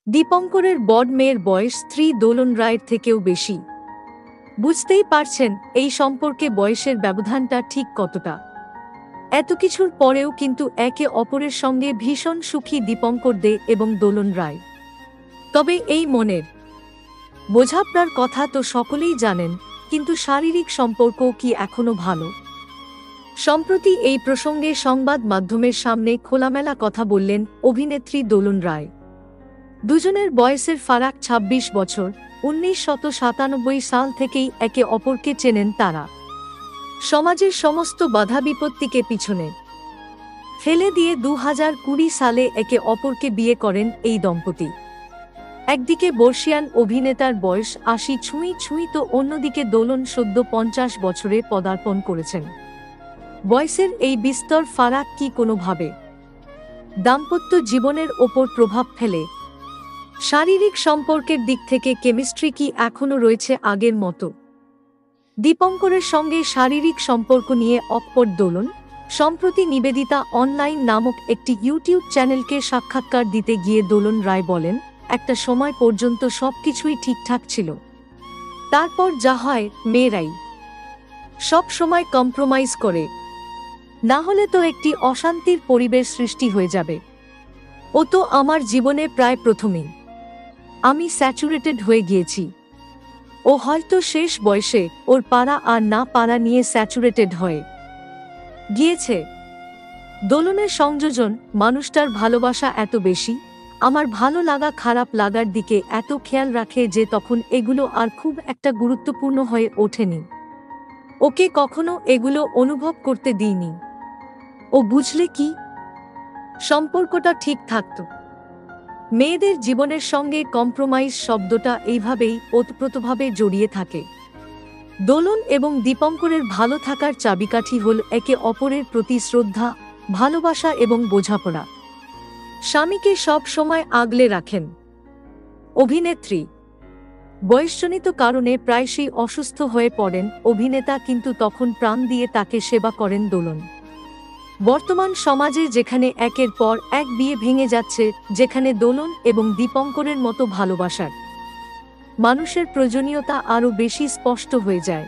দীপঙ্করের বড় মেয়ের বয়স স্ত্রী দোলন রায়ের থেকেও বেশি। বুঝতেই পারছেন এই সম্পর্কে বয়সের ব্যবধানটা ঠিক কতটা। এত কিছুর পরেও কিন্তু একে অপরের সঙ্গে ভীষণ সুখী দীপঙ্কর দে এবং দোলন রায়। তবে এই মনের বোঝাপড়ার কথা তো সকলেই জানেন, কিন্তু শারীরিক সম্পর্কও কি এখনো ভালো? সম্প্রতি এই প্রসঙ্গে সংবাদ মাধ্যমের সামনে খোলামেলা কথা বললেন অভিনেত্রী দোলন রায়। দুজনের বয়সের ফারাক ২৬ বছর। ১৯৯৭ সাল থেকেই একে অপরকে চেনেন তারা। সমাজের সমস্ত বাধা বিপত্তিকে পিছনে ফেলে দিয়ে ২০২০ সালে একে অপরকে বিয়ে করেন এই দম্পতি। একদিকে বর্ষিয়ান অভিনেতার বয়স ৮০ ছুঁই তো অন্যদিকে দোলন সদ্য ৫০ বছরে পদার্পণ করেছেন। বয়সের এই বিস্তর ফারাক কি কোনোভাবে দাম্পত্য জীবনের ওপর প্রভাব ফেলে? শারীরিক সম্পর্কের দিক থেকে কেমিস্ট্রি কি এখনও রয়েছে আগের মতো? দীপঙ্করের সঙ্গে শারীরিক সম্পর্ক নিয়ে অকপট দোলন। সম্প্রতি নিবেদিতা অনলাইন নামক একটি ইউটিউব চ্যানেলকে সাক্ষাৎকার দিতে গিয়ে দোলন রায় বলেন, একটা সময় পর্যন্ত সবকিছুই ঠিকঠাক ছিল, তারপর যা হয় মেয়েরাই সব সময় কম্প্রোমাইজ করে, না হলে তো একটি অশান্তির পরিবেশ সৃষ্টি হয়ে যাবে। ও তো আমার জীবনে প্রায় প্রথমেই আমি স্যাচুরেটেড হয়ে গিয়েছি। ও হয়তো শেষ বয়সে ওর পারা আর না পারা নিয়ে স্যাচুরেটেড হয়ে গিয়েছে। দোলনের সংযোজন, মানুষটার ভালোবাসা এত বেশি, আমার ভালো লাগা খারাপ লাগার দিকে এত খেয়াল রাখে যে তখন এগুলো আর খুব একটা গুরুত্বপূর্ণ হয়ে ওঠেনি। ওকে কখনো এগুলো অনুভব করতে দিইনি। ও বুঝলে কি সম্পর্কটা ঠিক থাকত। মেয়েদের জীবনের সঙ্গে কম্প্রোমাইজ শব্দটা এইভাবেই ওতপ্রোতভাবে জড়িয়ে থাকে। দোলন এবং দীপঙ্করের ভালো থাকার চাবিকাঠি হল একে অপরের প্রতি শ্রদ্ধা, ভালোবাসা এবং বোঝাপড়া। স্বামীকে সব সময় আগলে রাখেন অভিনেত্রী। বয়সজনিত কারণে প্রায়শই অসুস্থ হয়ে পড়েন অভিনেতা, কিন্তু তখন প্রাণ দিয়ে তাকে সেবা করেন দোলন। বর্তমান সমাজে যেখানে একের পর এক বিয়ে ভেঙে যাচ্ছে, যেখানে দোলন এবং দীপঙ্করের মতো ভালোবাসার মানুষের প্রয়োজনীয়তা আরও বেশি স্পষ্ট হয়ে যায়।